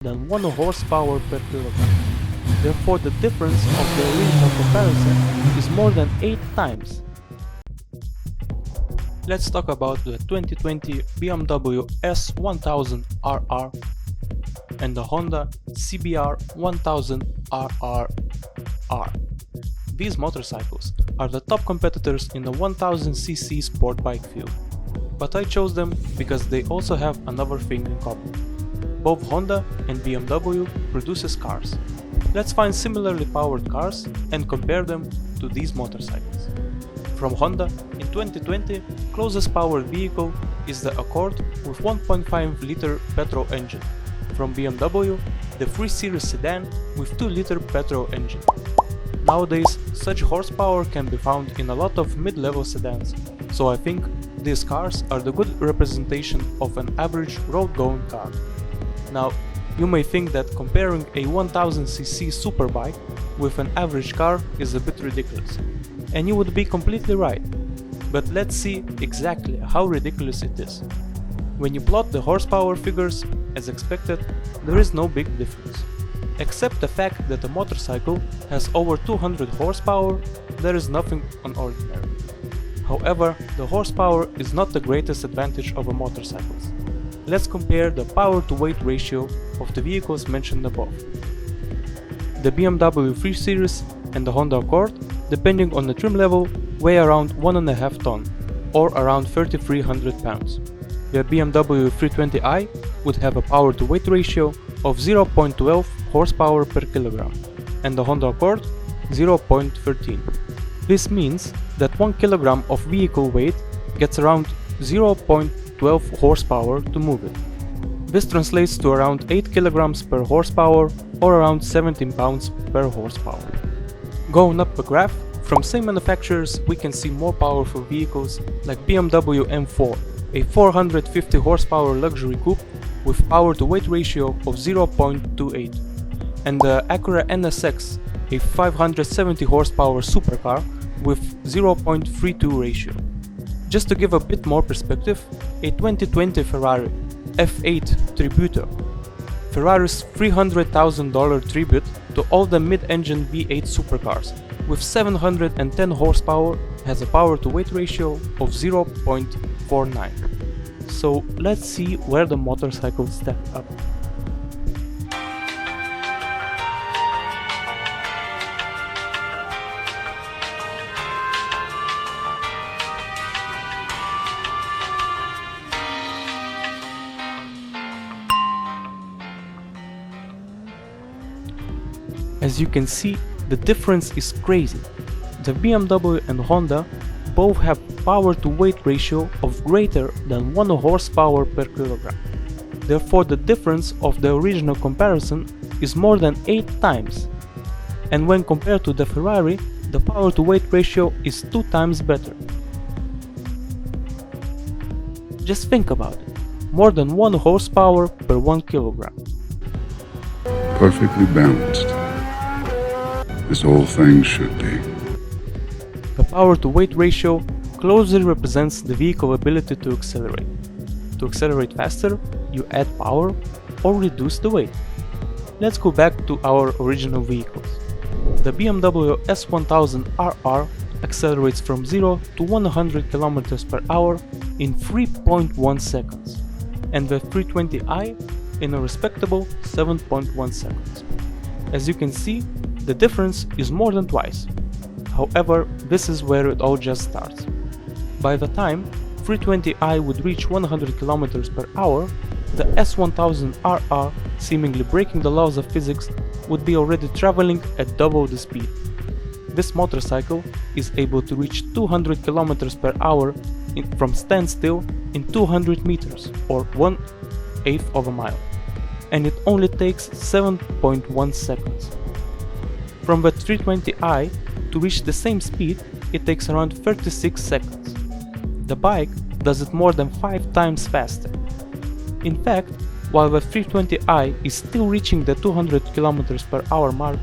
than 1 horsepower per kilogram. Therefore, the difference of the original comparison is more than 8 times. Let's talk about the 2020 BMW S1000 RR and the Honda CBR1000 RR-R. These motorcycles are the top competitors in the 1000cc sport bike field, but I chose them because they also have another thing in common. Both Honda and BMW produces cars. Let's find similarly powered cars and compare them to these motorcycles. From Honda, in 2020, closest powered vehicle is the Accord with 1.5-liter petrol engine. From BMW, the 3 Series sedan with 2-liter petrol engine. Nowadays, such horsepower can be found in a lot of mid-level sedans, so I think these cars are the good representation of an average road-going car. Now, you may think that comparing a 1000cc superbike with an average car is a bit ridiculous, and you would be completely right. But let's see exactly how ridiculous it is. When you plot the horsepower figures, as expected, there is no big difference. Except the fact that a motorcycle has over 200 horsepower, there is nothing unordinary. However, the horsepower is not the greatest advantage of a motorcycle. Let's compare the power-to-weight ratio of the vehicles mentioned above. The BMW 3 Series and the Honda Accord, depending on the trim level, weigh around 1.5 tons, or around 3,300 pounds. The BMW 320i would have a power-to-weight ratio of 0.12 horsepower per kilogram, and the Honda Accord 0.13. This means that 1 kilogram of vehicle weight gets around 0.12 horsepower to move it. This translates to around 8 kilograms per horsepower or around 17 pounds per horsepower. Going up the graph, from same manufacturers we can see more powerful vehicles like BMW M4, a 450 horsepower luxury coupe with power-to-weight ratio of 0.28, and the Acura NSX, a 570 horsepower supercar with 0.32 ratio. Just to give a bit more perspective, a 2020 Ferrari F8 Tributo, Ferrari's $300,000 tribute to all the mid-engine V8 supercars, with 710 horsepower, has a power-to-weight ratio of 0.49. So let's see where the motorcycles stack up. As you can see, the difference is crazy. The BMW and Honda both have power-to-weight ratio of greater than 1 horsepower per kilogram. Therefore, the difference of the original comparison is more than 8 times. And when compared to the Ferrari, the power-to-weight ratio is 2 times better. Just think about it. More than 1 horsepower per 1 kilogram. Perfectly balanced, as all things should be. The power-to-weight ratio closely represents the vehicle ability to accelerate. To accelerate faster, you add power or reduce the weight. Let's go back to our original vehicles. The BMW S1000 RR accelerates from 0 to 100 km per hour in 3.1 seconds, and the 320i in a respectable 7.1 seconds. As you can see, the difference is more than twice. However, this is where it all just starts. By the time 320i would reach 100 km per hour, the S1000 RR, seemingly breaking the laws of physics, would be already traveling at double the speed. This motorcycle is able to reach 200 km per hour from standstill in 200 meters, or 1/8 of a mile, and it only takes 7.1 seconds. From the 320i to reach the same speed, it takes around 36 seconds. The bike does it more than 5 times faster. In fact, while the 320i is still reaching the 200 km per hour mark,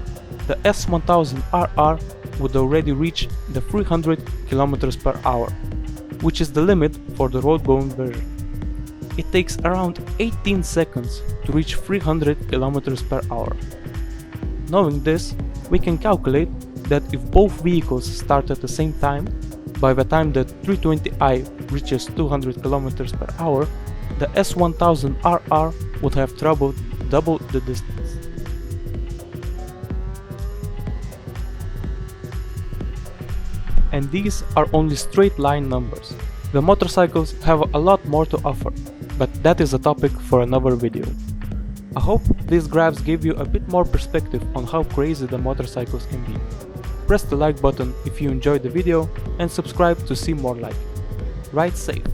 the S1000 RR would already reach the 300 km per hour, which is the limit for the road-going version. it takes around 18 seconds to reach 300 km per hour. Knowing this, we can calculate that if both vehicles start at the same time, by the time the 320i reaches 200 km per hour, the S1000RR would have traveled double the distance. And these are only straight line numbers. The motorcycles have a lot more to offer, but that is a topic for another video. I hope these graphs gave you a bit more perspective on how crazy the motorcycles can be. Press the like button if you enjoyed the video and subscribe to see more like it. Ride safe!